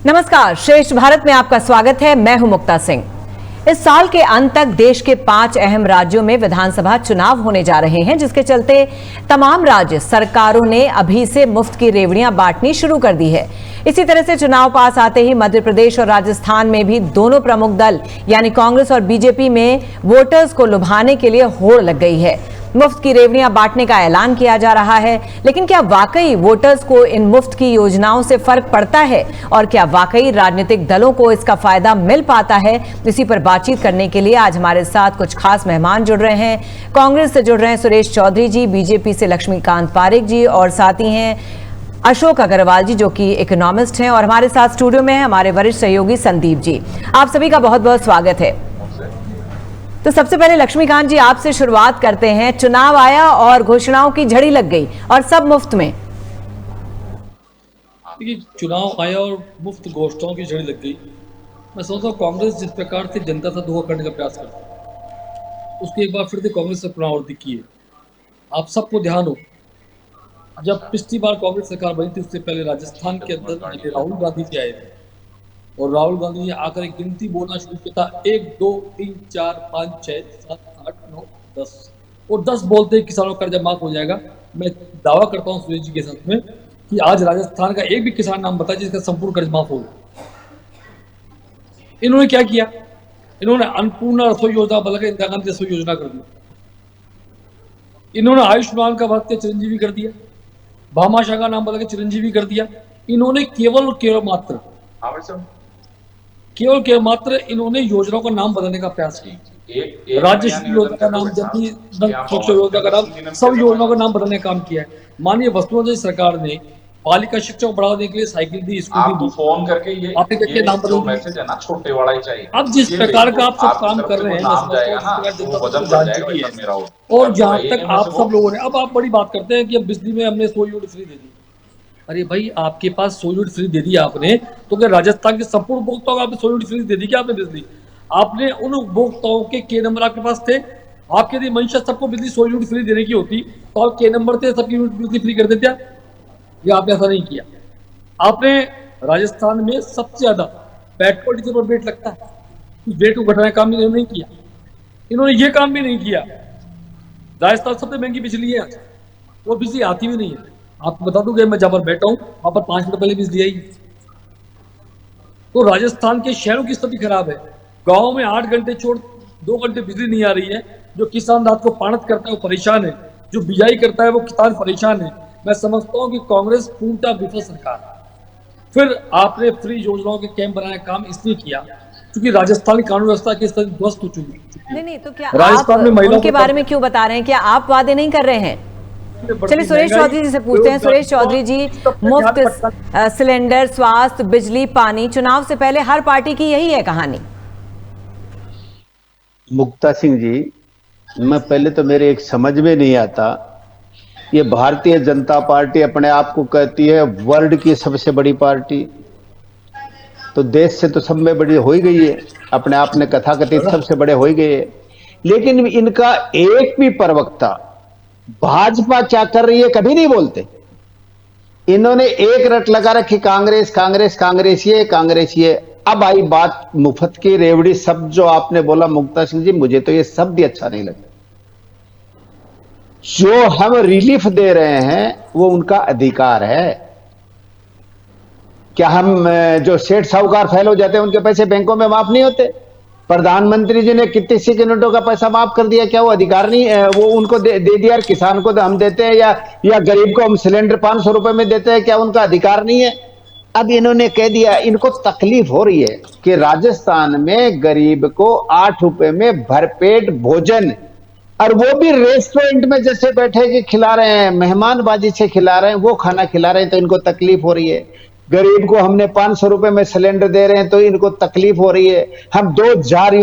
नमस्कार, श्रेष्ठ भारत में आपका स्वागत है। मैं हूं मुक्ता सिंह। इस साल के अंत तक देश के 5 अहम राज्यों में विधानसभा चुनाव होने जा रहे हैं, जिसके चलते तमाम राज्य सरकारों ने अभी से मुफ्त की रेवड़ियां बांटनी शुरू कर दी है। इसी तरह से चुनाव पास आते ही मध्य प्रदेश और राजस्थान में भी दोनों प्रमुख दल यानी कांग्रेस और बीजेपी में वोटर्स को लुभाने के लिए होड़ लग गई है। मुफ्त की रेवड़ियां बांटने का ऐलान किया जा रहा है, लेकिन क्या वाकई वोटर्स को इन मुफ्त की योजनाओं से फर्क पड़ता है और क्या वाकई राजनीतिक दलों को इसका फायदा मिल पाता है? इसी पर बातचीत करने के लिए आज हमारे साथ कुछ खास मेहमान जुड़ रहे हैं। कांग्रेस से जुड़ रहे हैं सुरेश चौधरी जी, बीजेपी से लक्ष्मीकांत पारेख जी और साथ ही हैं अशोक अग्रवाल जी जो कि इकोनॉमिस्ट हैं, और हमारे साथ स्टूडियो में है हमारे वरिष्ठ सहयोगी संदीप जी। आप सभी का बहुत बहुत स्वागत है। तो सबसे पहले लक्ष्मीकांत जी आपसे शुरुआत करते हैं। चुनाव आया और घोषणाओं की झड़ी लग गई और सब मुफ्त में। देखिए, चुनाव आया और मुफ्त घोषणाओं की झड़ी लग गई। मैं सोचता हूँ कांग्रेस जिस प्रकार से जनता से धोखा करने का प्रयास करती है, उसकी एक बार फिर से कांग्रेस से पुनरावृत्ति की है। आप सबको ध्यान हो, जब पिछली बार कांग्रेस सरकार बनी थी उससे पहले राजस्थान के अंदर राहुल गांधी जी आए थे और राहुल गांधी जी आकर एक गिनती बोलना शुरू किया था, 1 2 3 4 5 6 7 8 9 10 और 10 बोलते किसानों का कर्जा माफ हो जाएगा। मैं दावा करता हूं सुरेश जी के साथ में कि आज राजस्थान का एक भी किसान नाम बताया जिसका संपूर्ण कर्ज माफ हो। इन्होंने क्या किया? इन्होंने अन्नपूर्णा रसोई योजना बदलकर इंदिरा गांधी रसोई योजना कर दी। इन्होंने आयुष्मान का भक्त चिरंजीवी कर दिया, भामाशाह का नाम बदल के चिरंजीवी कर दिया। इन्होंने केवल मात्र इन्होंने योजनाओं का नाम बदलने का प्रयास किया। राज्य योजना का नाम, जननी सुरक्षा योजना का नाम, सब योजनाओं का नाम बदलने का काम किया है। माननीय वसुंधरा सरकार ने बालिका शिक्षा को बढ़ावा देने के लिए साइकिल दी, स्कूटी दी। फोन करके ये नाम बदल मैसेज है ना, छोटे वाला ही चाहिए। अब जिस प्रकार का आप सब काम कर रहे हैं और जहां तक आप सब लोगों ने, अब आप बड़ी बात करते हैं कि अब बिजली में हमने 100 यूनिट फ्री दे दी। अरे भाई, आपके पास 100 यूनिट फ्री दे दी आपने, तो क्या राजस्थान के संपूर्ण उपभोक्ताओं को आपने 100 यूनिट फ्री दे दी क्या आपने बिजली? आपने उन उपभोक्ताओं के नंबर आपके पास थे। आपके यदि मंशा सबको बिजली 100 यूनिट फ्री देने की होती तो आप के नंबर थे, सबकी यूनिट बिजली फ्री कर देते। या आपने ऐसा नहीं किया। आपने राजस्थान में सबसे ज्यादा पेट्रोल डीजल पर रेट लगता है, उस रेट को घटाने का काम इन्होंने नहीं किया। इन्होंने ये काम भी नहीं किया। राजस्थान सबसे महंगी बिजली है, वो बिजली आती भी नहीं है। आपको बता दूं कि मैं जहां पर बैठा हूं वहां पर 5 मिनट पहले बिजली आई। तो राजस्थान के शहरों की स्थिति खराब है। गांव में 8 घंटे छोड़ 2 घंटे बिजली नहीं आ रही है। जो किसान रात को पाणत करता है वो परेशान है, जो बिजाई करता है वो किसान परेशान है। मैं समझता हूं कि कांग्रेस पूर्णतः विफल सरकार है। फिर आपने फ्री योजनाओं के कैंप बनाने का काम इसलिए किया क्योंकि राजस्थान की कानून व्यवस्था की स्थिति ध्वस्त हो चुकी है। नहीं, तो क्या राजस्थान में महिलाओं के बारे में क्यों बता रहे हैं? क्या आप वादे नहीं कर रहे हैं? चलिए सुरेश चौधरी जी से पूछते हैं। सुरेश चौधरी जी, मुफ्त सिलेंडर, स्वास्थ्य, बिजली, पानी, चुनाव से पहले हर पार्टी की यही है कहानी। मुक्ता सिंह जी, मैं पहले तो मेरे एक समझ में नहीं आता, ये भारतीय जनता पार्टी अपने आप को कहती है वर्ल्ड की सबसे बड़ी पार्टी, तो देश से तो सब में बड़ी हो ही गई है, अपने आप में कथाकथित सबसे बड़े हो ही गए है। लेकिन इनका एक भी प्रवक्ता भाजपा क्या कर रही है कभी नहीं बोलते। इन्होंने एक रट लगा रखी, कांग्रेस कांग्रेस कांग्रेस ये। अब आई बात मुफ्त की रेवड़ी, सब जो आपने बोला मुक्ता सिंह जी, मुझे तो ये सब भी अच्छा नहीं लगा। जो हम रिलीफ दे रहे हैं वो उनका अधिकार है। क्या हम जो सेठ साहूकार फेल हो जाते हैं उनके पैसे बैंकों में माफ नहीं होते? प्रधानमंत्री जी ने कितने सिक्योरिटी का पैसा माफ कर दिया, क्या वो अधिकार नहीं वो उनको दे दिया? किसान को तो हम देते हैं या गरीब को हम सिलेंडर 500 रुपए में देते हैं, क्या उनका अधिकार नहीं है? अब इन्होंने कह दिया, इनको तकलीफ हो रही है कि राजस्थान में गरीब को 8 रुपए में भरपेट भोजन, और वो भी रेस्टोरेंट में जैसे बैठे के खिला रहे हैं, मेहमानबाजी से खिला रहे हैं, वो खाना खिला रहे हैं, तो इनको तकलीफ हो रही है। गरीब को हमने 500 रुपए में सिलेंडर दे रहे हैं तो इनको तकलीफ हो रही है। हम 2000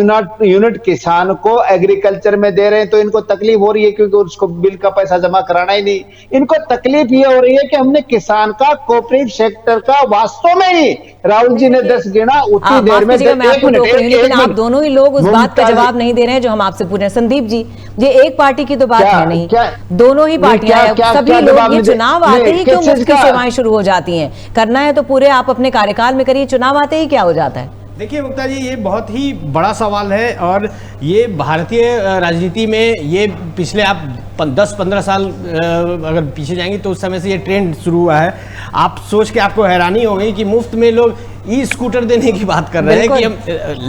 यूनिट किसान को एग्रीकल्चर में दे रहे हैं तो इनको तकलीफ हो रही है, क्योंकि उसको बिल का पैसा जमा कराना ही नहीं। इनको तकलीफ ये हो रही है कि हमने किसान का, कोऑपरेटिव सेक्टर का वास्तव में ही राहुल जी ने 10 गिना उतनी देर में। लेकिन आप दोनों ही लोग उस बात का जवाब नहीं दे रहे हैं जो हम आपसे पूछ रहे हैं। संदीप जी, ये एक पार्टी की तो बात है नहीं, दोनों ही पार्टियां, सभी लोग। ये चुनाव आते ही क्यों मुफ्त की सेवाएं शुरू हो जाती हैं? करना है तो पूरे आप अपने कार्यकाल में करिए, चुनाव आते ही क्या हो जाता है? देखिए मुक्ता जी, ये बहुत ही बड़ा सवाल है और ये भारतीय राजनीति में ये पिछले आप 10-15 साल अगर पीछे जाएंगे तो उस समय से ये ट्रेंड शुरू हुआ है। आप सोच के आपको हैरानी हो गई कि मुफ्त में लोग ई स्कूटर देने की बात कर रहे हैं कि हम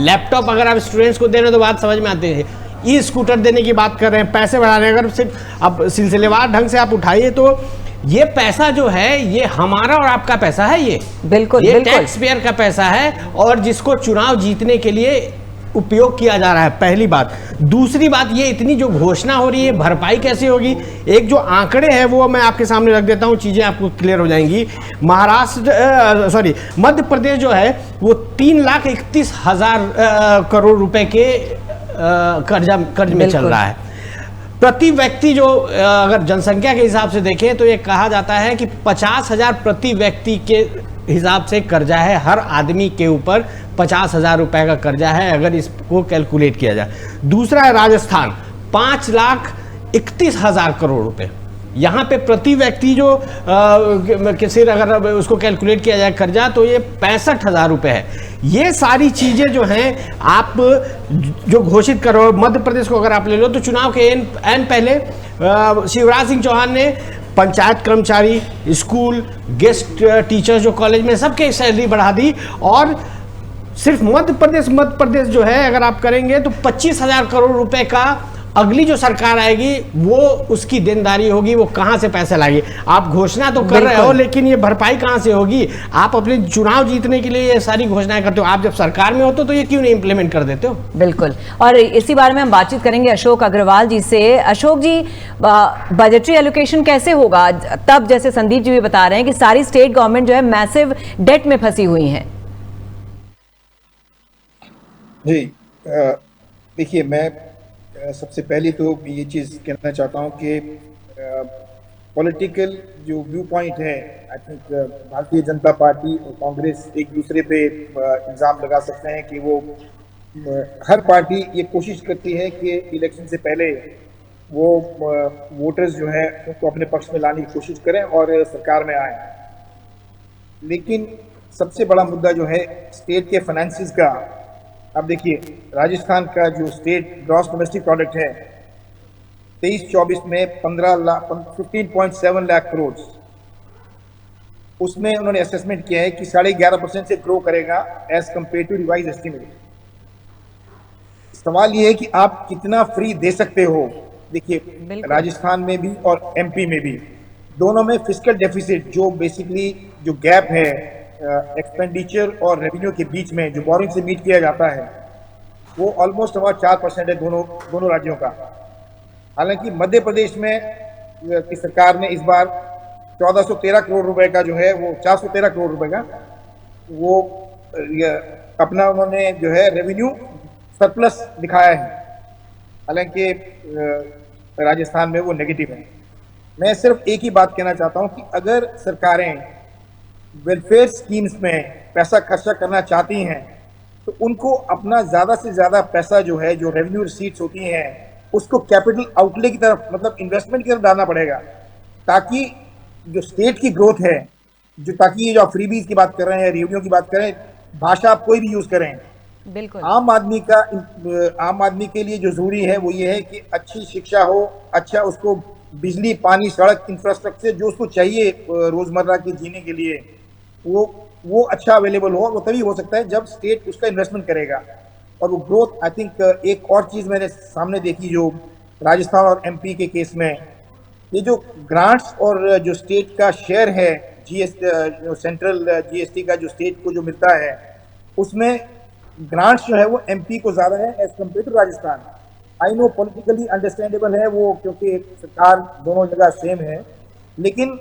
लैपटॉप अगर आप स्टूडेंट्स को दे रहे हैं तो बात समझ में आती है, ई स्कूटर देने की बात कर रहे हैं, पैसे बढ़ा रहे हैं। अगर सिर्फ अब सिलसिलेवार ढंग से आप उठाइए तो ये पैसा जो है ये हमारा और आपका पैसा है, ये बिल्कुल ये टैक्स पेयर का पैसा है और जिसको चुनाव जीतने के लिए उपयोग किया जा रहा है, पहली बात। दूसरी बात, ये इतनी जो घोषणा हो रही है भरपाई कैसे होगी? एक जो आंकड़े हैं वो मैं आपके सामने रख देता हूं, चीजें आपको क्लियर हो जाएंगी। मध्य प्रदेश जो है वो 3,31,000 करोड़ रुपए के कर्ज में चल रहा है। प्रति व्यक्ति जो अगर जनसंख्या के हिसाब से देखें तो ये कहा जाता है कि 50,000 प्रति व्यक्ति के हिसाब से कर्जा है, हर आदमी के ऊपर 50,000 रुपए का कर्जा है अगर इसको कैलकुलेट किया जाए। दूसरा है राजस्थान, 5,31,000 करोड़ रुपए, यहाँ पे प्रति व्यक्ति जो किसी अगर उसको कैलकुलेट किया जाए कर्जा तो ये 65,000 रुपए है। ये सारी चीजें जो हैं आप जो घोषित करो, मध्य प्रदेश को अगर आप ले लो तो चुनाव के एन पहले शिवराज सिंह चौहान ने पंचायत कर्मचारी, स्कूल, गेस्ट टीचर्स जो कॉलेज में सबके सैलरी बढ़ा दी और सिर्फ मध्य प्रदेश जो है अगर आप करेंगे तो 25,000 करोड़ रुपए का अगली जो सरकार आएगी वो उसकी देनदारी होगी, वो कहां से पैसे लाएगी? आप घोषणा तो कर रहे हो लेकिन ये भरपाई कहां से होगी? आप अपने चुनाव जीतने के लिए ये सारी घोषणाएं करते हो, आप जब सरकार में होते हो तो ये क्यों नहीं इंप्लीमेंट कर देते हो? बिल्कुल, और इसी बारे में हम बातचीत करेंगे अशोक अग्रवाल जी से। अशोक जी, बजटरी एलोकेशन कैसे होगा? तब जैसे संदीप जी भी बता रहे हैं कि सारी स्टेट गवर्नमेंट जो है मैसिव डेट में फंसी हुई है। जी देखिए, मैं सबसे पहले तो ये चीज़ कहना चाहता हूँ कि पॉलिटिकल जो व्यू पॉइंट है, I think Bharatiya Janata party और कांग्रेस एक दूसरे पे इल्ज़ाम लगा सकते हैं कि वो हर पार्टी ये कोशिश करती है कि इलेक्शन से पहले वो वोटर्स जो है उनको अपने पक्ष में लाने की कोशिश करें और सरकार में आए। लेकिन सबसे बड़ा मुद्दा जो है स्टेट के फाइनेंसिस का, अब देखिए राजस्थान का जो स्टेट ग्रॉस डोमेस्टिक प्रोडक्ट है 23-24 में 15.7 लाख करोड़, उसमें उन्होंने असेसमेंट किया है कि 11.5% से ग्रो करेगा as compare to revise estimate. सवाल ये है कि आप कितना फ्री दे सकते हो। देखिए राजस्थान में भी और एमपी में भी दोनों में फिस्कल डेफिसिट जो बेसिकली जो गैप है एक्सपेंडिचर और रेवेन्यू के बीच में जो बोरिंग से मीट किया जाता है वो ऑलमोस्ट अबाउट 4% है दोनों राज्यों का। हालांकि मध्य प्रदेश में की सरकार ने इस बार 1413 करोड़ रुपए का जो है वो 413 करोड़ रुपए का वो अपना उन्होंने जो है रेवेन्यू सरप्लस दिखाया है, हालांकि राजस्थान में वो नेगेटिव है। मैं सिर्फ एक ही बात कहना चाहता हूं कि अगर सरकारें वेलफेयर स्कीम्स में पैसा खर्चा करना चाहती हैं तो उनको अपना ज़्यादा से ज़्यादा पैसा जो है जो रेवेन्यू रिसीट्स होती हैं उसको कैपिटल आउटले की तरफ मतलब इन्वेस्टमेंट की तरफ डालना पड़ेगा, ताकि जो स्टेट की ग्रोथ है जो ताकि ये जो फ्रीबीज की बात कर रहे हैं, रेवेन्यू की बात करें, भाषा आप कोई भी यूज़ करें, बिल्कुल आम आदमी के लिए जो जरूरी है वो ये है कि अच्छी शिक्षा हो, अच्छा उसको बिजली, पानी, सड़क, इंफ्रास्ट्रक्चर जो उसको चाहिए रोजमर्रा के जीने के लिए वो अच्छा अवेलेबल हो। वो तभी हो सकता है जब स्टेट उसका इन्वेस्टमेंट करेगा और वो ग्रोथ। आई थिंक एक और चीज़ मैंने सामने देखी जो राजस्थान और एमपी के केस में, ये जो ग्रांट्स और जो स्टेट का शेयर है जीएसटी, सेंट्रल जीएसटी का जो स्टेट को जो मिलता है उसमें ग्रांट्स जो है वो एमपी को ज़्यादा है as compare to Rajasthan. I know politically understandable है वो, क्योंकि सरकार दोनों जगह सेम है, लेकिन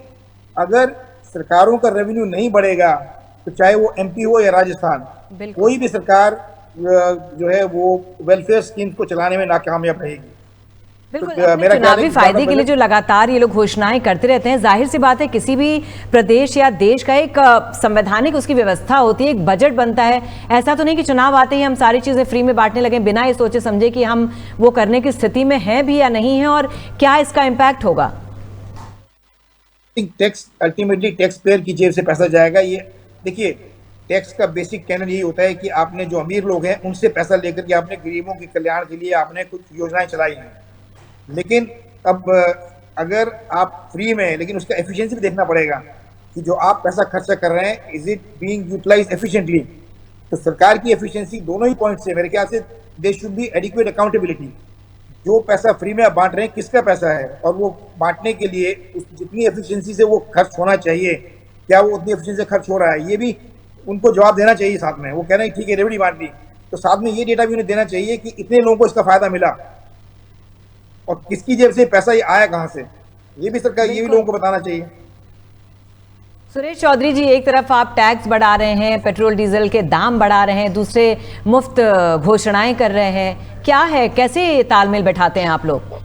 अगर सरकारों का रेवेन्यू नहीं बढ़ेगा तो चाहे वो एमपी हो या राजस्थान, कोई भी सरकार जो है वो वेलफेयर स्कीम्स को चलाने में नाकामयाब रहेगी। बिल्कुल, अपने चुनावी फायदे के लिए जो लगातार ये लोग घोषणाएं करते रहते हैं, जाहिर सी बात है किसी भी प्रदेश या देश का एक संवैधानिक उसकी व्यवस्था होती है, एक बजट बनता है। ऐसा तो नहीं कि चुनाव आते ही हम सारी चीजें फ्री में बांटने लगे बिना ये सोचे समझे कि हम वो करने की स्थिति में हैं भी या नहीं है और क्या इसका इम्पैक्ट होगा। टैक्स अल्टीमेटली टैक्स पेयर की जेब से पैसा जाएगा, ये देखिए, टैक्स का बेसिक कैनन यही होता है कि आपने जो अमीर लोग हैं उनसे पैसा लेकर के आपने गरीबों के कल्याण के लिए आपने कुछ योजनाएं चलाई हैं। लेकिन अब अगर आप फ्री में, लेकिन उसका एफिशिएंसी भी देखना पड़ेगा कि जो आप पैसा खर्चा कर रहे हैं is it being utilised efficiently. तो सरकार की एफिशिएंसी दोनों ही पॉइंट से मेरे ख्याल से they should be adequate accountability. जो पैसा फ्री में आप बांट रहे हैं किसका पैसा है, और वो बांटने के लिए जितनी एफिशिएंसी से वो खर्च होना चाहिए, क्या वो उतनी एफिशिएंसी से खर्च हो रहा है, ये भी उनको जवाब देना चाहिए। साथ में वो कह रहे हैं ठीक है रेवड़ी बांट दी, तो साथ में ये डेटा भी उन्हें देना चाहिए कि इतने लोगों को इसका फायदा मिला और किसकी जेब से पैसा ये आया कहाँ से, ये भी सरकार, ये भी लोगों को बताना चाहिए। सुरेश चौधरी जी, एक तरफ आप टैक्स बढ़ा रहे हैं, पेट्रोल डीजल के दाम बढ़ा रहे हैं, दूसरे मुफ्त घोषणाएं कर रहे हैं, क्या है, कैसे तालमेल बैठाते हैं आप लोग?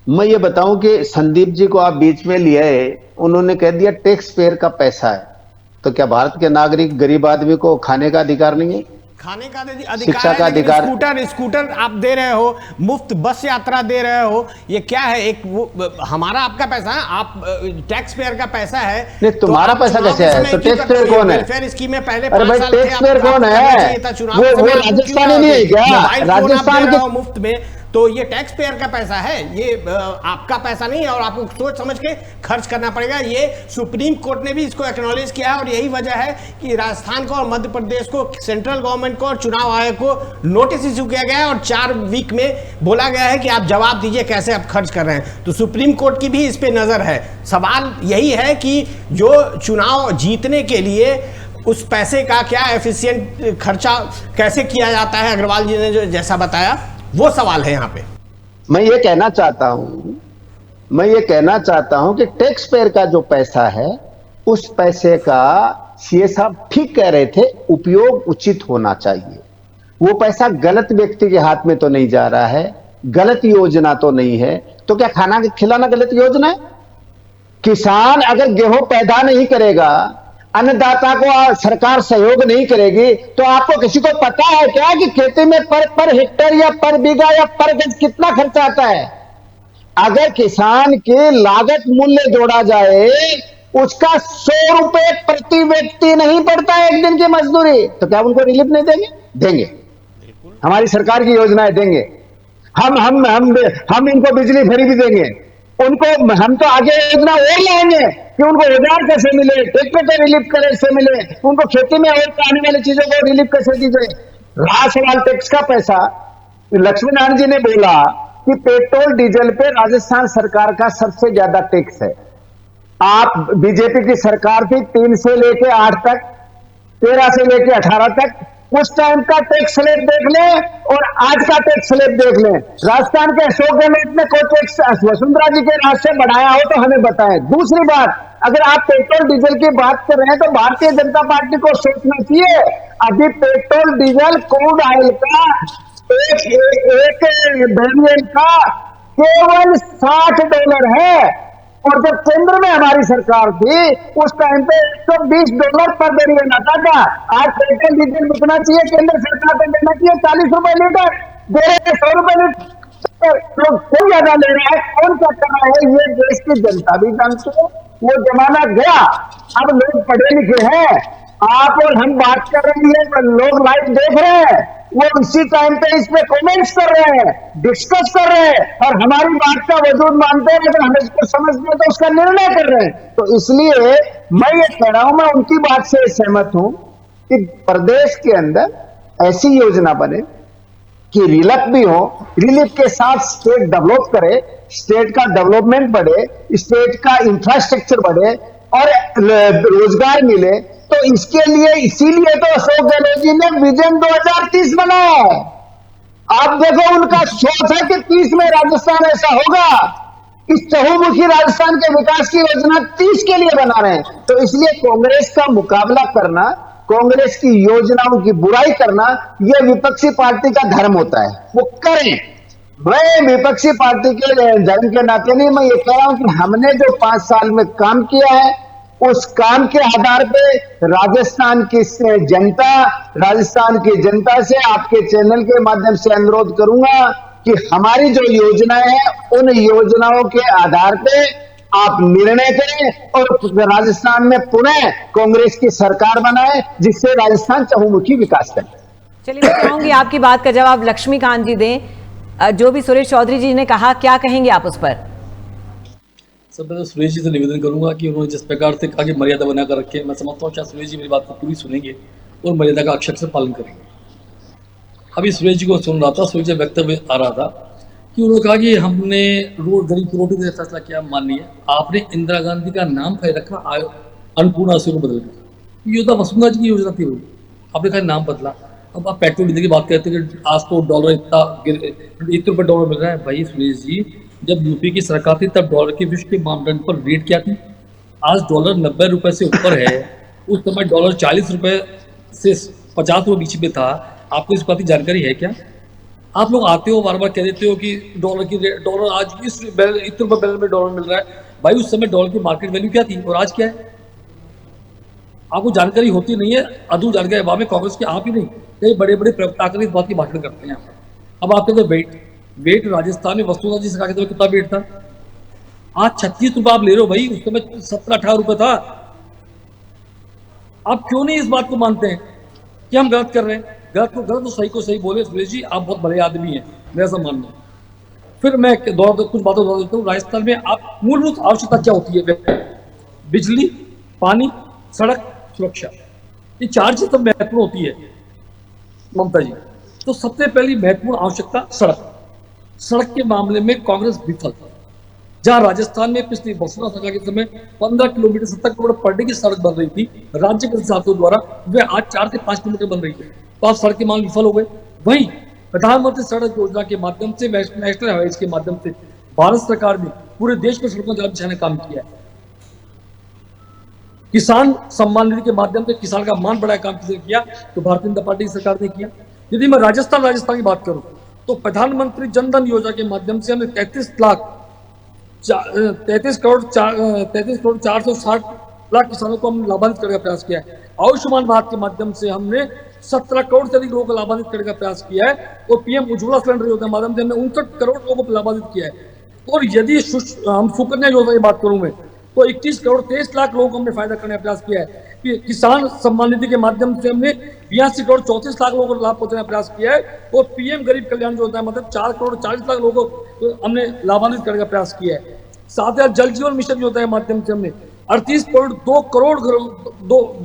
मैं ये बताऊं कि संदीप जी को आप बीच में लिए, उन्होंने कह दिया टैक्स पेयर का पैसा है, तो क्या भारत के नागरिक गरीब आदमी को खाने का अधिकार नहीं है? खाने का अधिकार शिक्षा है, का लेकिन अधिकार, स्कूटर आप दे रहे हो, मुफ्त बस यात्रा दे रहे हो, ये क्या है? एक वो हमारा आपका पैसा है, आप टैक्स पेयर का पैसा है। नहीं, तुम्हारा पैसा कैसे है? तो टैक्स पेयर कौन है? वेलफेयर स्कीमें पहले अरे भाई, टैक्स पेयर कौन है? वो राजस्थानी नहीं है क्या? राजस्थान के मुफ्त में, तो ये टैक्स पेयर का पैसा है, ये आपका पैसा नहीं है, और आपको सोच समझ के खर्च करना पड़ेगा। ये सुप्रीम कोर्ट ने भी इसको एक्नॉलेज किया है, और यही वजह है कि राजस्थान को और मध्य प्रदेश को, सेंट्रल गवर्नमेंट को और चुनाव आयोग को नोटिस इशू किया गया है, और 4 वीक में बोला गया है कि आप जवाब दीजिए कैसे आप खर्च कर रहे हैं। तो सुप्रीम कोर्ट की भी इस पे नजर है। सवाल यही है कि जो चुनाव जीतने के लिए उस पैसे का क्या एफिशिएंट खर्चा कैसे किया जाता है, अग्रवाल जी ने जो जैसा बताया, वो सवाल है यहाँ पे। मैं ये कहना चाहता हूं कि टैक्स पेयर का जो पैसा है, उस पैसे का सीए साहब ठीक कह रहे थे, उपयोग उचित होना चाहिए। वो पैसा गलत व्यक्ति के हाथ में तो नहीं जा रहा है, गलत योजना तो नहीं है। तो क्या खाना खिलाना गलत योजना है? किसान अगर गेहूं पैदा नहीं करेगा, अन्नदाता को सरकार सहयोग नहीं करेगी, तो आपको किसी को पता है क्या कि खेती में पर हेक्टर या पर बीघा या पर गज कितना खर्च आता है? अगर किसान के लागत मूल्य जोड़ा जाए, उसका 100 रुपए प्रति व्यक्ति नहीं पड़ता है एक दिन की मजदूरी, तो क्या उनको रिलीफ नहीं देंगे? देंगे। हमारी सरकार की योजनाएं देंगे। हम इनको बिजली फ्री भी देंगे। उनको हम तो आगे योजना और लाएंगे कि उनको रोजगार कैसे मिले, ट्रैक्टर पे रिलीफ कैसे मिले, उनको खेती में और आने वाली चीजों को रिलीफ कैसे दी जाए। रहा सवाल टैक्स का पैसा, लक्ष्मी नारायण जी ने बोला कि पेट्रोल डीजल पे राजस्थान सरकार का सबसे ज्यादा टैक्स है। आप बीजेपी की सरकार थी 3 से लेके 8 तक, 13 से लेके 18 तक, उस टाइम का टैक्स स्लैब देख लें और आज का टैक्स स्लैब देख लें। राजस्थान के अशोक गहलोत ने कोई टैक्स वसुंधरा जी के राज से बढ़ाया हो तो हमें बताएं। दूसरी बात, अगर आप पेट्रोल डीजल की बात कर रहे हैं तो भारतीय जनता पार्टी को सोचना चाहिए, अभी पेट्रोल डीजल क्रूड ऑयल का एक बैरियल का केवल $60 है, और जब केंद्र में हमारी सरकार थी उस टाइम पे $120 पर बैरियल आता था। आज पेट्रोल डीजल बिकना चाहिए, केंद्र सरकार को देना चाहिए 40 रुपए लीटर, दे रहे हैं 100 रुपए लीटर, लोग कौन ज्यादा ले रहा है, कौन क्या कर रहा है, ये देश की जनता भी जानती है। वो जमाना गया, अब लोग पढ़े लिखे हैं, आप और हम बात कर रहे हैं, लोग लाइव देख रहे हैं, वो इसी टाइम पे इस पे कमेंट्स कर रहे हैं, डिस्कस कर रहे हैं, और हमारी बात का वजूद मानते हैं, लेकिन हम इसको समझते हैं तो उसका निर्णय कर रहे हैं। तो इसलिए मैं ये कह रहा हूं, मैं उनकी बात से सहमत हूं कि प्रदेश के अंदर ऐसी योजना बने कि रिलीफ भी हो, रिलीफ के साथ स्टेट डेवलप करे, स्टेट का डेवलपमेंट बढ़े, स्टेट का इंफ्रास्ट्रक्चर बढ़े और रोजगार मिले। तो इसके लिए, इसीलिए तो अशोक गहलोत जी ने विजन 2030 बनाया है। आप देखो, उनका सोच है कि 30 में राजस्थान ऐसा होगा। इस चहुमुखी राजस्थान के विकास की योजना 30 के लिए बना रहे हैं। तो इसलिए कांग्रेस का मुकाबला करना, कांग्रेस की योजनाओं की बुराई करना, यह विपक्षी पार्टी का धर्म होता है, वो करें। मैं विपक्षी पार्टी के धर्म के नाते नहीं, मैं ये कह रहा हूं कि हमने जो 5 साल में काम किया है, उस काम के आधार पे राजस्थान की जनता से आपके चैनल के माध्यम से अनुरोध करूंगा कि हमारी जो योजनाएं हैं, उन योजनाओं के आधार पे आप निर्णय करें और राजस्थान में पुनः कांग्रेस की सरकार बनाए, जिससे राजस्थान चहुमुखी विकास करे। चलिए, मैं चाहूंगी आपकी बात का जवाब लक्ष्मीकांत जी दें। जो भी सुरेश चौधरी जी ने कहा, क्या कहेंगे आप उस पर? सब मैं तो सुरेश जी से निवेदन करूंगा कि उन्होंने जिस प्रकार से कहा कि मर्यादा बनाकर रखे, मैं समझता हूँ शायद सुरेश जी मेरी बात को पूरी सुनेंगे और मर्यादा का अक्षर से पालन करेंगे। अभी सुरेश जी को सुन रहा था, सुरेश जी वक्तव्य आ रहा था कि उन्होंने कहा कि हमने गरीब की रोटी का फैसला किया। माननीय, आपने इंदिरा गांधी का नाम फिर रखा अन्नपूर्णा को बदलकर। योजना वसुंधरा जी की योजना थी वो, आपने कहा नाम बदला। अब आप पेट्रोल डीजल की बात करते हैं कि आज तो डॉलर इतना ₹1 डॉलर मिल रहा है। भाई सुरेश जी, जब यूपी की सरकार थी तब डॉलर की विश्व के मापदंड पर रेट क्या थी? आज डॉलर 90 रुपए से ऊपर है। उस समय डॉलर 40 रुपए से 50 रुपए बीच में था। आपको इस बात की जानकारी है क्या? आप लोग आते हो बार बार कह देते हो कि डॉलर आज इतने रुपए बैरल में डॉलर मिल रहा है। भाई उस समय डॉलर की मार्केट वैल्यू क्या थी और आज क्या है? आपको जानकारी होती नहीं है, अधूरी जानकारी अभाव में कांग्रेस के आप ही नहीं, कई बड़े बड़े प्रवक्ता आकर इस बात की भाषण करते हैं। अब आप कहते वेट राजस्थान में वसुंधरा जी सरकार के समय कितना वेट था? आज 36 रुपए आप ले रहे हो भाई, उस समय 17-18 रुपए था। आप क्यों नहीं इस बात को मानते हैं कि हम गलत कर रहे हैं? गलत को सही को सही बोले। सुरेश जी, आप बहुत बड़े आदमी हैं, मेरा ऐसा मानना है। फिर मैं कुछ बातों दोहरा देता हूँ। राजस्थान में आप मूलभूत आवश्यकता क्या होती है? बिजली, पानी, सड़क, सुरक्षा, ये 4 चीजें महत्वपूर्ण होती है ममता जी। तो सबसे पहली महत्वपूर्ण आवश्यकता सड़क के मामले में कांग्रेस विफल। जहां राजस्थान में पिछली वसुंधरा सरकार के समय 15 किलोमीटर 70 किलोमीटर पर डे की सड़क बन रही थी राज्य के संसाधनों द्वारा, वे आज 4 से 5 किलोमीटर बन रही है। तो आप सड़क के मामले विफल हो गए। वहीं प्रधानमंत्री सड़क योजना के माध्यम से, नेशनल हाईवेज के माध्यम से भारत सरकार ने पूरे देश में सड़कों का बिछाने काम किया है। किसान सम्मान निधि के माध्यम से किसान का मान बढ़ाया काम किसने किया? तो भारतीय जनता पार्टी की सरकार ने किया। यदि मैं राजस्थान की बात करूं तो प्रधानमंत्री जनधन योजना के माध्यम से हमने 33 करोड़ 460 लाख किसानों को हमने लाभान्वित करने का प्रयास किया है। आयुष्मान भारत के माध्यम से हमने 17 करोड़ से अधिक लोगों को लाभान्वित करने का प्रयास किया है और पीएम उज्ज्वला सिलेंडर योजना के माध्यम से हमने 59 करोड़ लोगों को लाभान्वित किया है। और यदि हम सुकन्या योजना की बात करूं मैं, तो 21 करोड़ 23 लाख लोगों को हमने फायदा करने का प्रयास किया है। किसान सम्मान निधि के माध्यम से हमने 82 करोड़ 34 लाख लोगों को लाभ पहुंचाने का प्रयास किया है और पीएम गरीब कल्याण योजना मतलब 4 करोड़ 40 लाख लोगों को हमने लाभान्वित करने का प्रयास किया है। साथ ही जल जीवन मिशन योजना के माध्यम से हमने 38 करोड़ 2 करोड़ घरों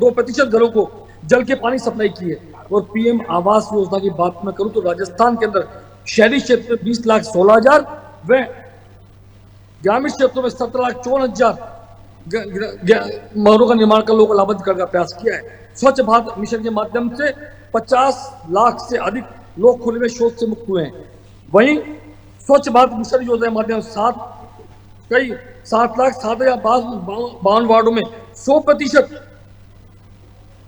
2% घरों को जल के पानी सप्लाई की है। और पीएम आवास योजना की बात मैं करूं तो राजस्थान के अंदर शहरी क्षेत्र में 20,16,000 व ग्रामीण क्षेत्रों में 17,54,000 महलों का निर्माण कर लोगों को लाभान्वित करने का प्रयास किया है। स्वच्छ भारत मिशन के माध्यम से 50 लाख से अधिक लोग खुले में शौच से मुक्त हुए हैं। वहीं स्वच्छ भारत मिशन योजना के माध्यम से 7,07,052 वार्डों में 100%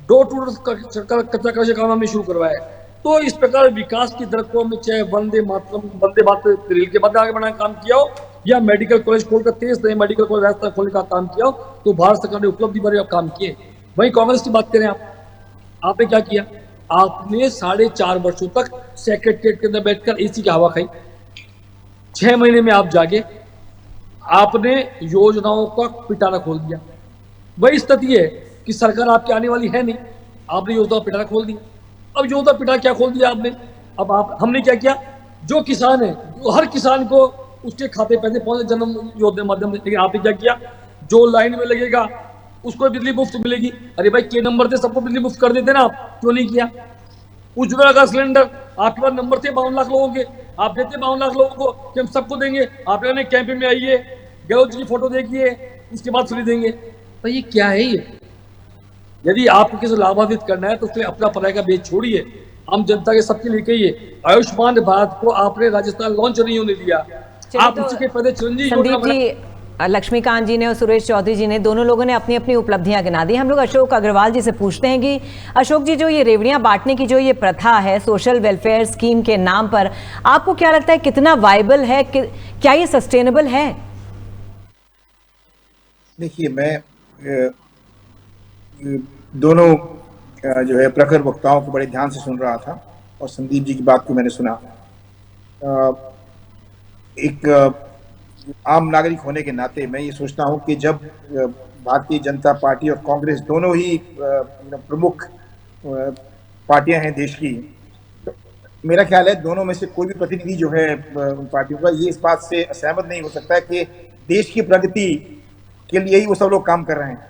डोर टू डोर कचरा कलेक्शन काम हमने शुरू करवाया है। तो इस प्रकार विकास की दर को हमने चाहे वंदे भारत रेल के बाद आगे बढ़ाने का काम किया हो या मेडिकल कॉलेज खोलकर 23 नए मेडिकल कॉलेज राजस्थान खोलने का काम किया हो, तो भारत सरकार ने उपलब्धि भरे काम किए। वहीं कांग्रेस की बात करें, आपने क्या किया? आपने 4.5 वर्षों तक सेक्रेटरिएट के अंदर बैठकर एसी की हवा खाई। 6 महीने में आप जागे, आपने योजनाओं का पिटारा खोल दिया। वही स्थिति है कि सरकार आपकी आने वाली है नहीं, आपने योजना का पिटारा खोल दिया। अब योजना पिटारा क्या खोल दिया आपने? अब हमने क्या किया? जो किसान है, हर किसान को उसके खाते पैसे पहुंचे जन्म योजना के माध्यम से। लेकिन आपने क्या किया? जो लाइन में लगेगा उसको बिजली मुफ्त मिलेगी। अरे भाई, के नंबर से सबको बिजली मुफ्त कर देते ना, आप क्यों नहीं किया? उज्ज्वला का सिलेंडर आपके पास नंबर थे 52 लाख लोगों के, आप देते 52 लाख लोगों को कि हम सबको देंगे। आप लोगों ने कैंप में आइए, गहलोत जी की फोटो देखिए, उसके बाद फ्री देंगे। तो ये क्या है? ये यदि आपको किसी लाभान्वित करना है तो उसके अपना पराई का बेच छोड़िए, आम जनता के सबके लिए कहिए। आयुष्मान भारत को आपने राजस्थान लॉन्च नहीं होने दिया, आप तो उसके पहले चिरंजीवी संदीप जी, लक्ष्मीकांत जी ने और सुरेश चौधरी जी ने, दोनों लोगों ने अपनी अपनी उपलब्धियां गिना दी। हम लोग अशोक अग्रवाल जी से पूछते हैं कि अशोक जी, जो ये रेवड़ियां बांटने की जो ये प्रथा है सोशल वेलफेयर स्कीम के नाम पर, आपको क्या लगता है कितना वायबल है, क्या ये सस्टेनेबल है? देखिए, मैं दोनों जो है प्रखर वक्ताओं को बड़े ध्यान से सुन रहा था और संदीप जी की बात को मैंने सुना। एक आम नागरिक होने के नाते मैं ये सोचता हूँ कि जब भारतीय जनता पार्टी और कांग्रेस दोनों ही प्रमुख पार्टियां हैं देश की, तो मेरा ख्याल है दोनों में से कोई भी प्रतिनिधि जो है उन पार्टियों का, ये इस बात से सहमत नहीं हो सकता है कि देश की प्रगति के लिए ही वो सब लोग काम कर रहे हैं।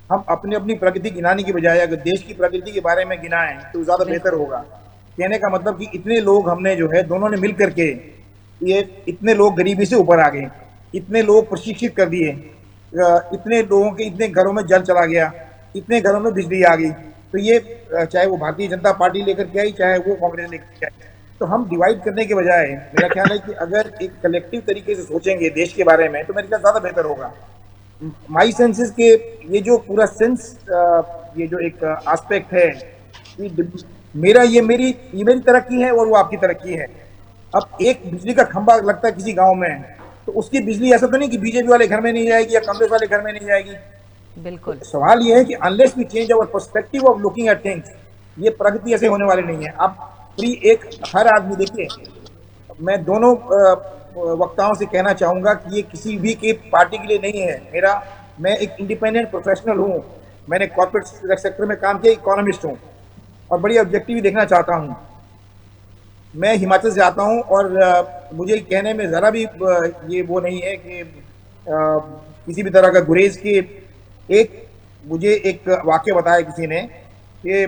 हम अपनी अपनी प्रगति गिनाने की बजाय अगर देश की प्रगति के बारे में गिनाएं तो ज़्यादा बेहतर होगा। कहने का मतलब कि इतने लोग हमने जो है दोनों ने मिल करके ये इतने लोग गरीबी से ऊपर आ गए, इतने लोग प्रशिक्षित कर दिए, इतने लोगों के इतने घरों में जल चला गया, इतने घरों में बिजली आ गई। तो ये चाहे वो भारतीय जनता पार्टी लेकर के आई, चाहे वो कांग्रेस लेकर के आई, तो हम डिवाइड करने के बजाय मेरा ख्याल है कि अगर एक कलेक्टिव तरीके से सोचेंगे देश के बारे में तो मेरे ख्याल ज़्यादा बेहतर होगा। माई सेंसेस के ये जो पूरा सेंस, ये जो एक एस्पेक्ट है कि ये मेरी तरक्की है और वो आपकी तरक्की है। अब एक बिजली का खंभा लगता है किसी गांव में, तो उसकी बिजली ऐसा तो नहीं कि बीजेपी वाले घर में नहीं जाएगी या कांग्रेस वाले घर में नहीं जाएगी। बिल्कुल। तो सवाल ये है कि unless we change our perspective of looking at things, ये प्रगति ऐसे होने वाले नहीं है। अब फ्री एक हर आदमी, देखिए मैं दोनों वक्ताओं से कहना चाहूंगा कि ये किसी भी की पार्टी के लिए नहीं है। मैं एक इंडिपेंडेंट प्रोफेशनल हूँ, मैंने कॉर्पोरेट सेक्टर में काम किया, इकोनॉमिस्ट हूँ और बड़ी ऑब्जेक्टिव देखना चाहता हूँ। मैं हिमाचल से आता हूँ और मुझे कहने में ज़रा भी ये वो नहीं है कि किसी भी तरह का गुरेज की। मुझे एक वाक्य बताया किसी ने कि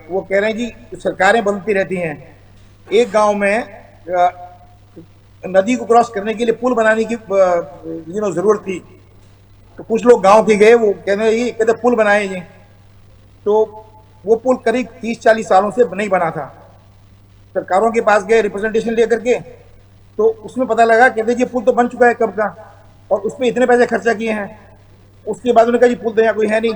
वो कह रहे हैं जी सरकारें बदलती रहती हैं, एक गांव में नदी को क्रॉस करने के लिए पुल बनाने की ज़रूरत थी, तो कुछ लोग गांव के गए, वो कहते पुल बनाए जी, तो वो पुल करीब 30-40 सालों से नहीं बना था। सरकारों के पास गए रिप्रेजेंटेशन लेकर के, तो उसमें पता लगा, कहते जी पुल तो बन चुका है कब का और उस पर इतने पैसे खर्चा किए हैं। उसके बाद उन्होंने कहा जी पुल तो यहाँ कोई है नहीं।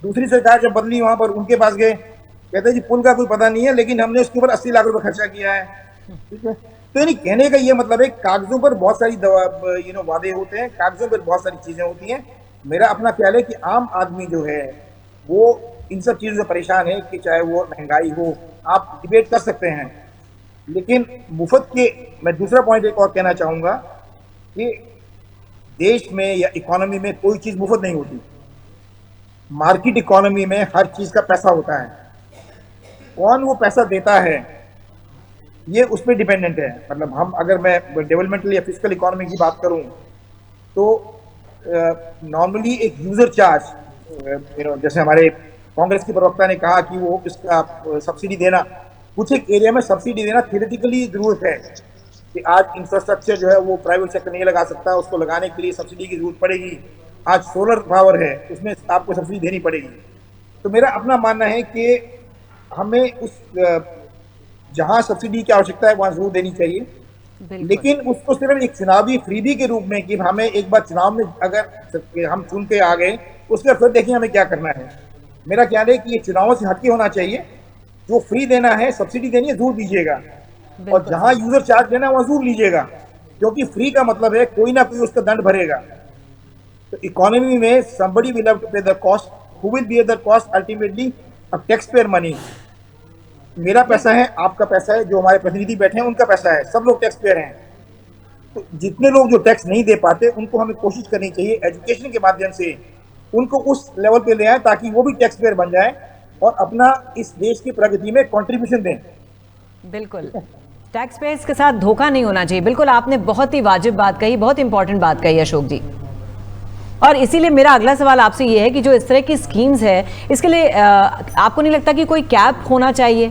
दूसरी सरकार जब बदली वहाँ पर उनके पास गए, कहते जी पुल का कोई पता नहीं है लेकिन हमने उसके ऊपर 80 लाख रुपए खर्चा किया है। ठीक है, तो यानी कहने का ये मतलब है कागजों पर बहुत सारी वादे होते हैं, कागजों पर बहुत सारी चीजें होती हैं। मेरा अपना ख्याल है कि आम आदमी जो है वो इन सब चीजों से परेशान है कि चाहे वो महंगाई हो, आप डिबेट कर सकते हैं, लेकिन मुफ्त के, मैं दूसरा पॉइंट एक और कहना चाहूंगा कि देश में या इकोनॉमी में कोई चीज मुफ्त नहीं होती। मार्केट इकोनॉमी में हर चीज का पैसा होता है, कौन वो पैसा देता है ये उस पर डिपेंडेंट है। मतलब हम अगर मैं डेवलपमेंटल या फिजिकल इकोनॉमी की बात करूं तो नॉर्मली एक यूजर चार्ज, जैसे हमारे कांग्रेस के प्रवक्ता ने कहा कि वो इसका सब्सिडी देना, कुछ एक एरिया में सब्सिडी देना थियोरेटिकली जरूरत है कि आज इंफ्रास्ट्रक्चर जो है वो प्राइवेट सेक्टर नहीं लगा सकता, उसको लगाने के लिए सब्सिडी की जरूरत पड़ेगी। आज सोलर पावर है, उसमें आपको सब्सिडी देनी पड़ेगी। तो मेरा अपना मानना है कि हमें उस जहां सब्सिडी की आवश्यकता है वहां जरूर देनी चाहिए, लेकिन उसको सिर्फ एक चुनावी फ्रीबी के रूप में कि हमें एक बार चुनाव में अगर हम चुन के आ गए उसके फिर देखिए हमें क्या करना है। मेरा ख्याल है कि ये चुनावों से हटके होना चाहिए। जो फ्री देना है, सब्सिडी देनी है, जरूर दीजिएगा, और जहां यूजर चार्ज देना है वहां जरूर लीजिएगा, क्योंकि फ्री का मतलब है कोई ना कोई उसका दंड भरेगा। तो इकोनॉमी में somebody will have to pay the cost, who will bear the cost ultimately, अब टैक्स पेयर मनी, मेरा पैसा है, आपका पैसा है, जो हमारे प्रतिनिधि बैठे हैं उनका पैसा है, सब लोग टैक्स पेयर हैं। तो जितने लोग जो टैक्स नहीं दे पाते उनको हमें कोशिश करनी चाहिए एजुकेशन के माध्यम से उनको उस लेवल पे ले आए ताकि वो भी टैक्स पेयर बन जाए और अपना इस देश की प्रगति में कंट्रीब्यूशन दें। बिल्कुल, टैक्स पेयर्स के साथ धोखा नहीं होना चाहिए। बिल्कुल, आपने बहुत ही वाजिब बात कही, बहुत इंपॉर्टेंट बात कही अशोक जी। और इसीलिए मेरा अगला सवाल आपसे ये है कि जो इस तरह की स्कीम्स है, इसके लिए आपको नहीं लगता कि कोई कैप होना चाहिए?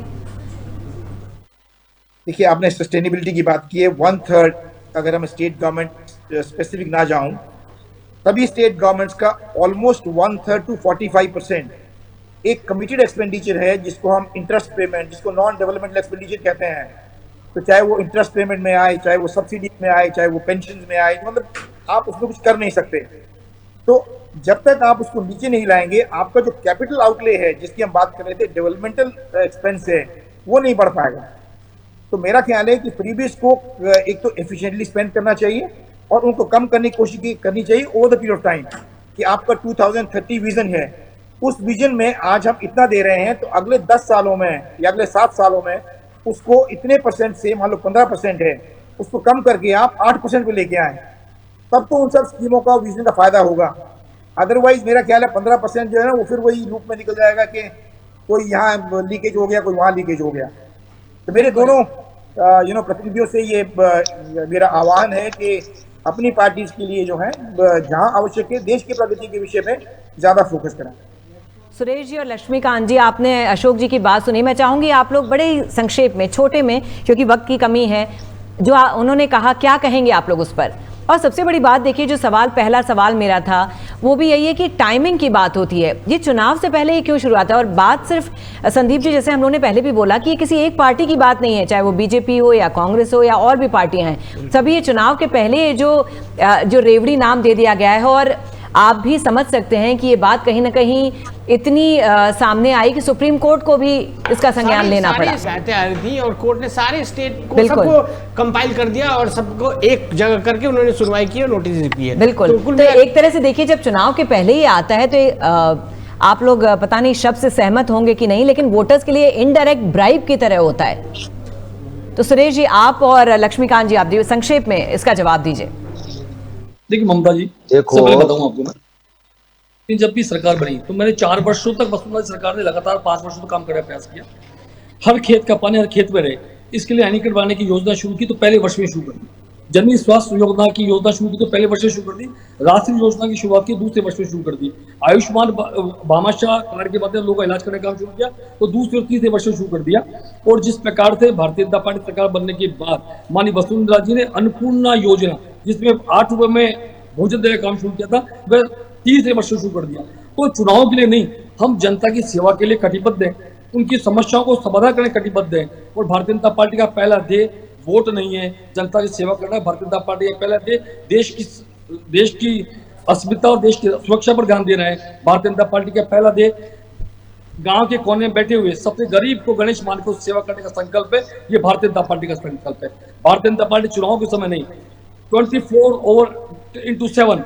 देखिए, आपने सस्टेनेबिलिटी की बात की है। 1/3 अगर हम स्टेट गवर्नमेंट स्पेसिफिक ना जाऊं, तभी स्टेट गवर्नमेंट्स का ऑलमोस्ट 1/3 to 45% एक कमिटेड एक्सपेंडिचर है जिसको हम इंटरेस्ट पेमेंट, जिसको नॉन डेवलपमेंटल एक्सपेंडिचर कहते हैं। तो चाहे वो इंटरेस्ट पेमेंट में आए, चाहे वो सब्सिडी में आए, चाहे वो पेंशन में आए, मतलब आप उसमें कुछ कर नहीं सकते। तो जब तक आप उसको नीचे नहीं लाएंगे, आपका जो कैपिटल आउटले है जिसकी हम बात कर रहे थे, डेवलपमेंटल एक्सपेंस है, वो नहीं बढ़ पाएगा। तो मेरा ख्याल है कि फ्रीबीज को एक तो एफिशिएंटली स्पेंड करना चाहिए और उनको कम करने की कोशिश करनी चाहिए over the period of time. कि आपका 2030 विजन है, उस विजन में आज हम इतना दे रहे हैं, तो अगले 10 सालों में या अगले 7 सालों में उसको इतने परसेंट से, मान लो 15% है, उसको कम करके आप 8% पे लेके आए। तब तो उन सब स्कीमों का विजन का फायदा होगा। अदरवाइज मेरा ख्याल है 15% जो है ना वो फिर वही लूप में निकल जाएगा कि कोई यहाँ लीकेज हो गया, कोई वहाँ लीकेज हो गया। तो मेरे दोनों प्रतिनिधियों से ये मेरा आह्वान है कि अपनी पार्टीज के लिए जो है जहाँ आवश्यक है देश की प्रगति के विषय में ज्यादा फोकस करें। सुरेश जी और लक्ष्मीकांत जी, आपने अशोक जी की बात सुनी। मैं चाहूंगी आप लोग बड़े संक्षेप में, छोटे में, क्योंकि वक्त की कमी है, जो उन्होंने कहा क्या कहेंगे आप लोग उस पर। और सबसे बड़ी बात देखिए, जो पहला सवाल मेरा था वो भी यही है कि टाइमिंग की बात होती है, ये चुनाव से पहले ही क्यों शुरू आता है। और बात सिर्फ संदीप जी, जैसे हम लोगों ने पहले भी बोला कि ये किसी एक पार्टी की बात नहीं है, चाहे वो बीजेपी हो या कांग्रेस हो या और भी पार्टियां हैं, सभी ये चुनाव के पहले जो रेवड़ी नाम दे दिया गया है। और आप भी समझ सकते हैं कि ये बात कहीं ना कहीं इतनी सामने आई कि सुप्रीम कोर्ट को भी इसका संज्ञान लेना पड़ा। शिकायतें आ रही थी और कोर्ट ने सारे स्टेट को सबको कंपाइल कर दिया और सबको एक जगह करके उन्होंने सुनवाई की और नोटिस दिए। बिल्कुल। तो एक तरह से देखिए, जब चुनाव के पहले ही आता है तो आप लोग पता नहीं शब्द से सहमत होंगे कि नहीं, लेकिन वोटर्स के लिए इनडायरेक्ट ब्राइब की तरह होता है। तो सुरेश जी, आप और लक्ष्मीकांत जी, आप संक्षेप में इसका जवाब दीजिए। देखिए ममता जी, सबसे पहले बताऊं आपको मैं, जब भी सरकार बनी तो मैंने 4 वर्षों तक वसुंधरा सरकार ने लगातार 5 वर्षों तक काम करने का प्रयास किया। हर खेत का पानी हर खेत में रहे, इसके लिए एनीकट बनाने की योजना शुरू की तो पहले वर्ष में शुरू कर दी। जननी स्वास्थ्य योजना की योजना शुरू की तो पहले वर्ष में शुरू कर दी। राष्ट्रीय योजना की शुरुआत की दूसरे वर्ष में शुरू कर दी। आयुष्मान भामाशाह कार्ड के माध्यम से लोगों का इलाज करने का काम शुरू किया तो दूसरे और तीसरे वर्ष में शुरू कर दिया। और जिस प्रकार से भारतीय जनता पार्टी सरकार बनने के बाद माननीय वसुंधरा जी ने अन्नपूर्णा योजना, जिसमें 8 रुपए में भोजन देने का काम शुरू किया था, वह तीसरे वर्ष शुरू कर दिया। तो चुनाव के लिए नहीं, हम जनता की सेवा के लिए कटिबद्ध हैं, उनकी समस्याओं को समाधान करने कटिबद्ध हैं। और भारतीय जनता पार्टी का पहला ध्येय वोट नहीं है, जनता की सेवा करना। भारतीय जनता पार्टी का पहला ध्येय देश की अस्मिता और देश की सुरक्षा पर ध्यान देना है। भारतीय जनता पार्टी का पहला ध्येय गांव के कोने में बैठे हुए सबसे गरीब को गणेश मान को सेवा करने का संकल्प है। ये भारतीय जनता पार्टी का संकल्प है। भारतीय जनता पार्टी चुनाव के समय नहीं, 24/7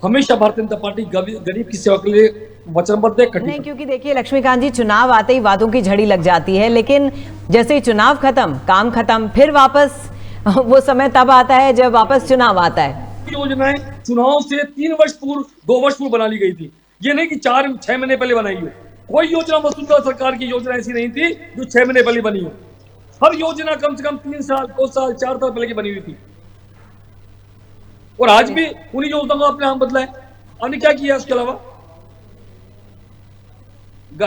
हमेशा भारतीय जनता पार्टी गरीब की सेवा के लिए वचनबद्ध है। नहीं, क्योंकि देखिए लक्ष्मीकांत जी, चुनाव आते ही वादों की झड़ी लग जाती है, लेकिन जैसे ही चुनाव खत्म, काम खत्म, फिर वापस वो समय तब आता है जब वापस चुनाव आता है। योजनाएं चुनाव से 3 वर्ष पूर्व 2 वर्ष पूर्व बना ली गई थी, ये नहीं कि 4-6 महीने पहले बनाई हो। कोई योजना वसुंधरा सरकार की योजना ऐसी नहीं थी जो 6 महीने पहले बनी हो। हर योजना कम से कम 3 साल 2 साल 4 साल पहले की बनी हुई थी। और आज भी उन्हीं योजनाओं को आपने नाम बदला है। हमने क्या किया इसके अलावा?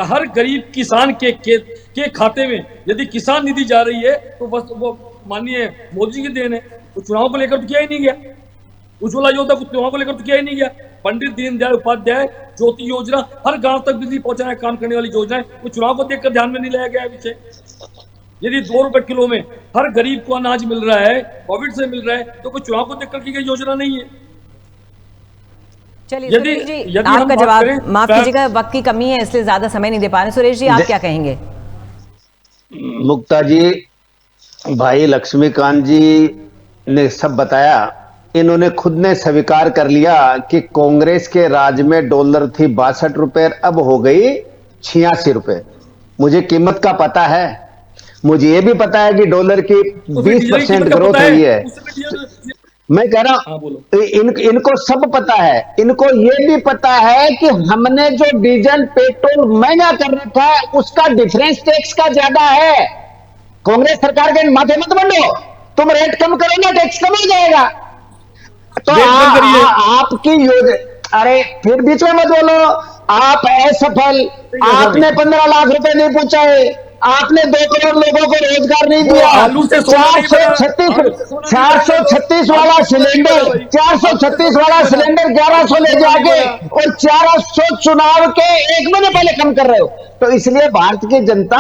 हर गरीब किसान के खाते में यदि किसान निधि जा रही है तो बस वो माननीय मोदी की देन है। वो चुनाव को लेकर तो किया ही नहीं गया। उज्ज्वला योजना को चुनाव को लेकर तो किया ही नहीं गया। पंडित दीनदयाल उपाध्याय ज्योति योजना, हर गांव तक बिजली पहुंचाने का काम करने वाली योजना है, वो चुनाव को देखकर ध्यान में नहीं लाया गया है विषय। यदि 2 रुपए किलो में हर गरीब को अनाज मिल रहा है, कोविड से मिल रहा है, तो कोई चुनाव को देखकर की गई योजना नहीं है। चलिए सुरेश जी, आपका जवाब, माफ कीजिएगा वक्त की कमी है इसलिए ज्यादा समय नहीं दे पा रहे। सुरेश जी, आप क्या कहेंगे? मुक्ता जी, भाई लक्ष्मीकांत जी ने सब बताया। इन्होंने खुद ने स्वीकार कर लिया कि कांग्रेस के राज में डॉलर थी 62 रुपए, अब हो गई 86 रुपए। मुझे कीमत का पता है, मुझे ये भी पता है कि डॉलर की 20% ग्रोथ हुई है। मैं कह रहा हूं इनको सब पता है। इनको ये भी पता है कि हमने जो डीजल पेट्रोल महंगा कर रखा है उसका डिफरेंस टैक्स का ज्यादा है। कांग्रेस सरकार के माथे मत बंधो, तुम रेट कम करो ना, टैक्स कम हो जाएगा। तो आपकी योजना, अरे फिर बीच में मत बोलो। आप असफल, आपने 15 लाख रुपए नहीं पहुंचाए, आपने 2 करोड़ लोगों को रोजगार नहीं दिया। 436 वाला सिलेंडर 1100 ले जाके और 400 चुनाव के 1 महीने पहले कम कर रहे हो। तो इसलिए भारत की जनता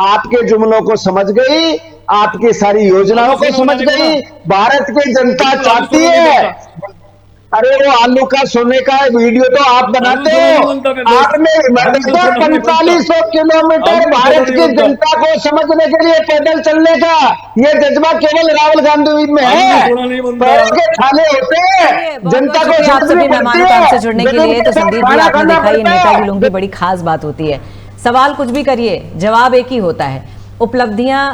आपके जुमलों को समझ गई, आपकी सारी योजनाओं को समझ गई। भारत की जनता चाहती है, अरे वो आलू का सोने का वीडियो तो आप बनाते हो। आपने 4500 किलोमीटर भारत की जनता को समझने के लिए पैदल चलने का ये जज्बा केवल राहुल गांधी में है। पैर के थाने होते हैं, जनता को समझनी पड़ती है। हमसे जुड़ने के लिए तो संदीप जी, आपने देखा ये नेताजी लोगों की बड़ी खास बात होती है, सवाल कुछ भी करिए जवाब एक ही होता है। उपलब्धियां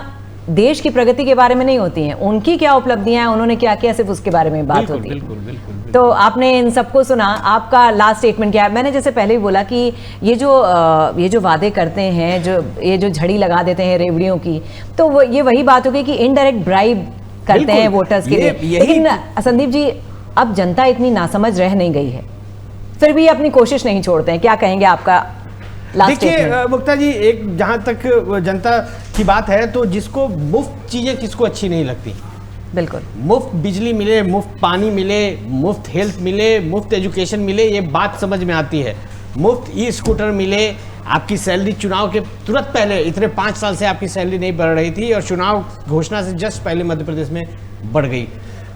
देश की प्रगति के बारे में नहीं होती हैं, उनकी क्या उपलब्धियां हैं, उन्होंने क्या किया, सिर्फ उसके बारे में बात होती है। बिल्कुल। तो आपने इन सबको सुना, आपका लास्ट स्टेटमेंट क्या है? मैंने जैसे पहले भी बोला कि ये जो वादे करते हैं, ये जो झड़ी लगा देते हैं रेवड़ियों की, तो ये वही बात हो गई कि इनडायरेक्ट ब्राइब करते हैं वोटर्स के लिए। लेकिन संदीप जी, अब जनता इतनी नासमझ रह नहीं गई है, फिर भी अपनी कोशिश नहीं छोड़ते हैं। क्या कहेंगे आपका? देखिए मुक्ता जी, एक जहां तक जनता की बात है, तो जिसको मुफ्त चीजें किसको अच्छी नहीं लगती। बिल्कुल, मुफ्त बिजली मिले, मुफ्त पानी मिले, मुफ्त हेल्थ मिले, मुफ्त एजुकेशन मिले, ये बात समझ में आती है। मुफ्त ई स्कूटर मिले, आपकी सैलरी चुनाव के तुरंत पहले, इतने 5 साल से आपकी सैलरी नहीं बढ़ रही थी और चुनाव घोषणा से जस्ट पहले मध्य प्रदेश में बढ़ गई,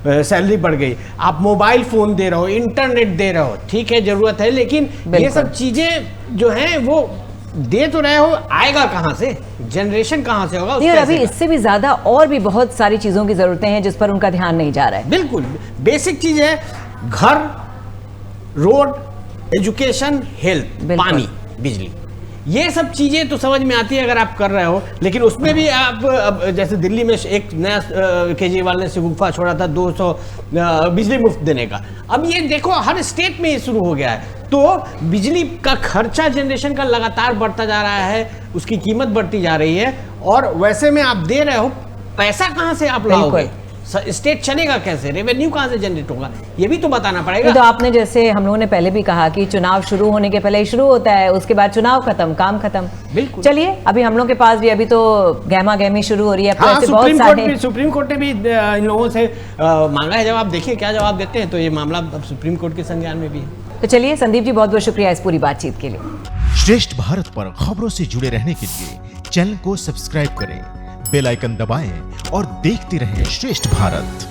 सैलरी बढ़ गई। आप मोबाइल फोन दे रहे हो, इंटरनेट दे रहे हो, ठीक है जरूरत है, लेकिन ये सब चीजें जो हैं वो दे तो रहे हो, आएगा कहां से, जनरेशन कहां से होगा? और अभी इससे भी ज्यादा और भी बहुत सारी चीजों की जरूरतें हैं जिस पर उनका ध्यान नहीं जा रहा है। बिल्कुल बेसिक चीज है, घर, रोड, एजुकेशन, हेल्थ, पानी, बिजली, ये सब चीजें तो समझ में आती है अगर आप कर रहे हो। लेकिन उसमें भी आप, अब जैसे दिल्ली में एक नया केजरीवाल ने शगुफा छोड़ा था 200 बिजली मुफ्त देने का। अब ये देखो हर स्टेट में ये शुरू हो गया है, तो बिजली का खर्चा जनरेशन का लगातार बढ़ता जा रहा है, उसकी कीमत बढ़ती जा रही है, और वैसे में आप दे रहे हो, पैसा कहां से आप लाओगे? स्टेट चलेगा कैसे? रेवेन्यू कहां से जनरेट होगा? ये भी तो बताना पड़ेगा। तो आपने, जैसे हम लोगों ने पहले भी कहा कि चुनाव शुरू होने के पहले ही शुरू होता है, उसके बाद चुनाव खत्म, काम खत्म। बिल्कुल। चलिए, अभी हम लोग के पास भी अभी तो गहमा गहमी शुरू हो रही है। हाँ, सुप्रीम कोर्ट ने भी इन लोगों से मांगा है जवाब। देखिए क्या जवाब देते हैं। तो ये मामला अब सुप्रीम कोर्ट के संज्ञान में भी है। तो चलिए संदीप जी, बहुत बहुत शुक्रिया इस पूरी बातचीत के लिए। श्रेष्ठ भारत पर खबरों से जुड़े रहने के लिए चैनल को सब्सक्राइब करें, बेल आइकन दबाएं और देखते रहें श्रेष्ठ भारत।